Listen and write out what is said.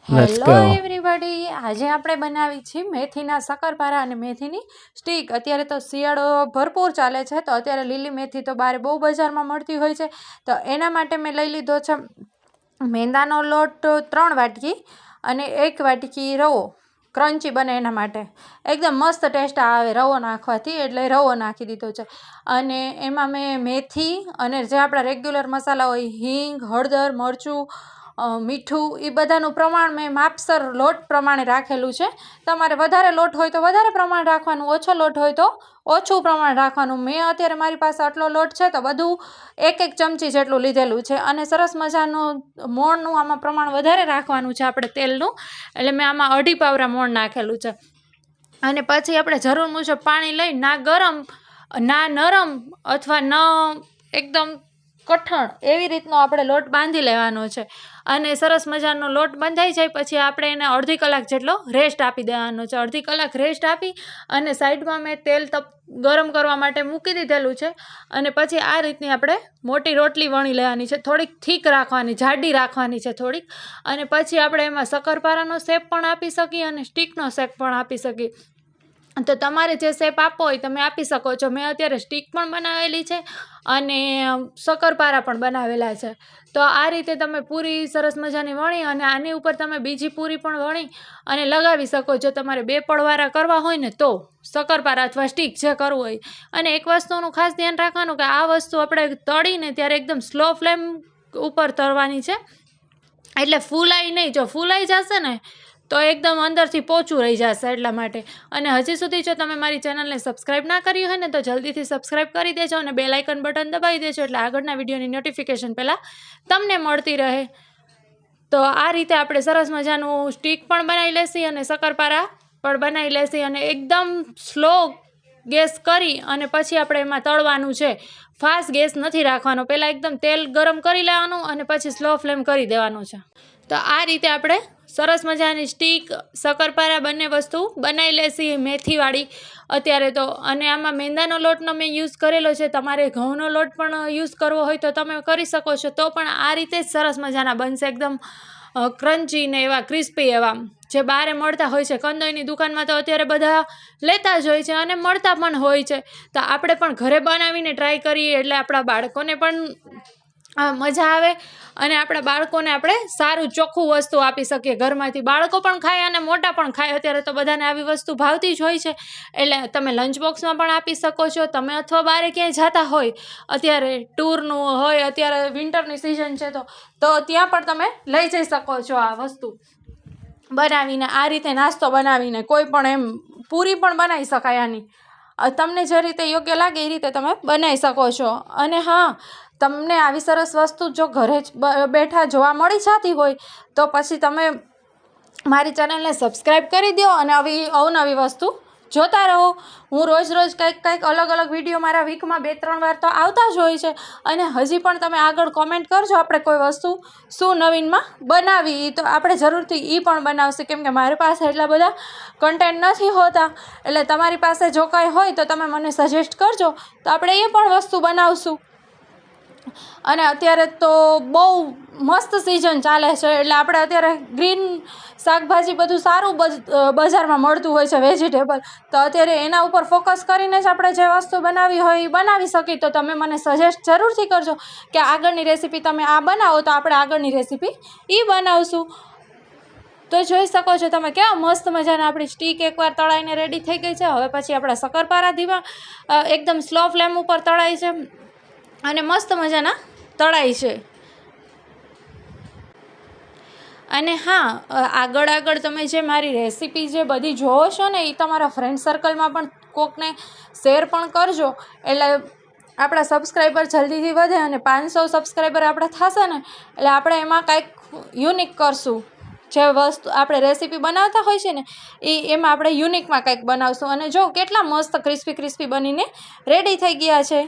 Let's hello go. Everybody, આજે આપણે બનાવી છે મેથીના શક્કરપારા અને મેથીની સ્ટીક. અત્યારે તો શિયાળો ભરપૂર ચાલે છે, તો અત્યારે લીલી મેથી તો બહાર બહુ બજારમાં મળતી હોય છે. તો એના માટે મેં લઈ લીધો છે મેંદાનો લોટ 3 વાટકી અને 1 વાટકી રવો. ક્રન્ચી બને એના માટે એકદમ મસ્ત ટેસ્ટ આવે રવો નાખવાથી, એટલે રવો નાખી દીધો છે. અને એમાં મેં મેથી અને જે આપણા રેગ્યુલર મસાલા હોય, હિંગ, હળદર, મરચું, મીઠું, એ બધાનું પ્રમાણ મેં માપસર લોટ પ્રમાણે રાખેલું છે. તમારે વધારે લોટ હોય તો વધારે પ્રમાણ રાખવાનું, ઓછો લોટ હોય તો ઓછું પ્રમાણ રાખવાનું. મેં અત્યારે મારી પાસે આટલો લોટ છે તો બધું 1 ચમચી જેટલું લીધેલું છે. અને સરસ મજાનું મોણનું આમાં પ્રમાણ વધારે રાખવાનું છે આપણે તેલનું, એટલે મેં આમાં 2.5 પાવરા મોણ નાખેલું છે. અને પછી આપણે જરૂર મુજબ પાણી લઈ, ના ગરમ ના નરમ અથવા ન એકદમ કઠણ, એવી રીતનો આપણે લોટ બાંધી લેવાનો છે. અને સરસ મજાનો લોટ બંધાઈ જાય પછી આપણે એને અડધી કલાક જેટલો રેસ્ટ આપી દેવાનો છે. અડધી કલાક રેસ્ટ આપી અને સાઈડમાં મેં તેલ ગરમ કરવા માટે મૂકી દીધેલું છે. અને પછી આ રીતની આપણે મોટી રોટલી વણી લેવાની છે, થોડીક થીક રાખવાની, જાડી રાખવાની છે થોડીક. અને પછી આપણે એમાં શક્કરપારાનો શેપ પણ આપી શકીએ અને સ્ટીકનો શેપ પણ આપી શકીએ. તો તમારે જે શેપ આપવો હોય તમે આપી શકો છો. મેં અત્યારે સ્ટીક પણ બનાવેલી છે અને શક્કરપારા પણ બનાવેલા છે. તો આ રીતે તમે પૂરી સરસ મજાની વણી અને આની ઉપર તમે બીજી પૂરી પણ વણી અને લગાવી શકો. જો તમારે 2 પડવાળા કરવા હોય ને તો શક્કરપારા અથવા સ્ટીક જે કરવું હોય. અને એક વસ્તુનું ખાસ ધ્યાન રાખવાનું કે આ વસ્તુ આપણે તળીને ત્યારે એકદમ સ્લો ફ્લેમ ઉપર તળવાની છે, એટલે ફૂલાઈ નહીં. જો ફૂલાઈ જશે ને તો એકદમ અંદરથી પોચું રહી જશે, એટલા માટે. અને હજી સુધી જો તમે મારી ચેનલને સબસ્ક્રાઈબ ના કરી હોય ને તો જલ્દીથી સબસ્ક્રાઈબ કરી દેજો અને બેલ આઇકન બટન દબાવી દેજો, એટલે આગળના વિડીયોની નોટિફિકેશન પહેલાં તમને મળતી રહે. તો આ રીતે આપણે સરસ મજાનું સ્ટીક પણ બનાવી લેશી અને શક્કરપારા પણ બનાવી લેશી. અને એકદમ સ્લો ગેસ કરી અને પછી આપણે એમાં તળવાનું છે. ફાસ્ટ ગેસ નથી રાખવાનો, પહેલાં એકદમ તેલ ગરમ કરી લેવાનું અને પછી સ્લો ફ્લેમ કરી દેવાનું છે. તો આ રીતે આપણે સરસ મજાની સ્ટીક, શક્કરપારા બંને વસ્તુ બનાવી લેશી મેથીવાળી અત્યારે તો. અને આમાં મેંદાનો લોટનો મેં યુઝ કરેલો છે, તમારે ઘઉંનો લોટ પણ યુઝ કરવો હોય તો તમે કરી શકો છો. તો પણ આ રીતે જ સરસ મજાના બનશે, એકદમ ક્રન્ચી ને એવા ક્રિસ્પી એવા જે બહારે મળતા હોય છે. કંદોઈની દુકાનમાં તો અત્યારે બધા લેતા જ હોય છે અને મળતા પણ હોય છે. તો આપણે પણ ઘરે બનાવીને ટ્રાય કરીએ, એટલે આપણા બાળકોને પણ મજા આવે અને આપણા બાળકોને આપણે સારું ચોખ્ખું વસ્તુ આપી શકીએ ઘરમાંથી. બાળકો પણ ખાય અને મોટા પણ ખાય. અત્યારે તો બધાને આવી વસ્તુ ભાવતી જ હોય છે, એટલે તમે લંચ બોક્સમાં પણ આપી શકો છો. તમે અથવા બહાર ક્યાંય જતા હોય, અત્યારે ટૂરનું હોય, અત્યારે વિન્ટરની સિઝન છે તો ત્યાં પણ તમે લઈ જઈ શકો છો આ વસ્તુ બનાવીને. આ રીતે નાસ્તો બનાવીને કોઈ પણ એમ પૂરી પણ બનાવી શકાય આની. તમને જે રીતે યોગ્ય લાગે એ રીતે તમે બનાવી શકો છો. અને હા, તમને આવી સરસ વસ્તુ જો ઘરે જ બેઠા જોવા મળી જતી હોય તો પછી તમે મારી ચેનલને સબસ્ક્રાઈબ કરી દો અને આવી અવનવી વસ્તુ જોતા રહો. હું રોજ કંઈક અલગ વિડીયો મારા વીકમાં 2-3 વાર તો આવતા જ હોય છે. અને હજી પણ તમે આગળ કોમેન્ટ કરજો, આપણે કોઈ વસ્તુ શું નવીનમાં બનાવી તો આપણે જરૂરથી એ પણ બનાવશે, કેમ કે મારી પાસે એટલા બધા કન્ટેન્ટ નથી હોતા. એટલે તમારી પાસે જો કાંઈ હોય તો તમે મને સજેસ્ટ કરજો, તો આપણે એ પણ વસ્તુ બનાવશું. અને અત્યારે તો બહુ મસ્ત સિઝન ચાલે છે, એટલે આપણે અત્યારે ગ્રીન શાકભાજી બધું સારું બજારમાં મળતું હોય છે, વેજીટેબલ. તો અત્યારે એના ઉપર ફોકસ કરીને જ આપણે જે વસ્તુ બનાવી હોય એ બનાવી શકીએ. તો તમે મને સજેસ્ટ જરૂરથી કરજો કે આગળની રેસીપી તમે આ બનાવો, તો આપણે આગળની રેસીપી એ બનાવશું. તો જોઈ શકો છો તમે કેવા મસ્ત મજાના આપણી સ્ટીક એકવાર તળાઈને રેડી થઈ ગઈ છે. હવે પછી આપણા શક્કરપારા ધીમા એકદમ સ્લો ફ્લેમ ઉપર તળાય છે અને મસ્ત મજાના તળાય છે. અને હા, આગળ તમે જે મારી રેસીપી જે બધી જોવો છો ને એ તમારા ફ્રેન્ડ સર્કલમાં પણ કોકને શેર પણ કરજો, એટલે આપણા સબસ્ક્રાઈબર જલ્દીથી વધે. અને 500 સબસ્ક્રાઈબર આપણે થશે ને એટલે આપણે એમાં કાંઈક યુનિક કરશું. જે વસ્તુ આપણે રેસીપી બનાવતા હોય છે ને એમાં આપણે યુનિકમાં કંઈક બનાવશું. અને જો કેટલા મસ્ત ક્રિસ્પી બનીને રેડી થઈ ગયા છે.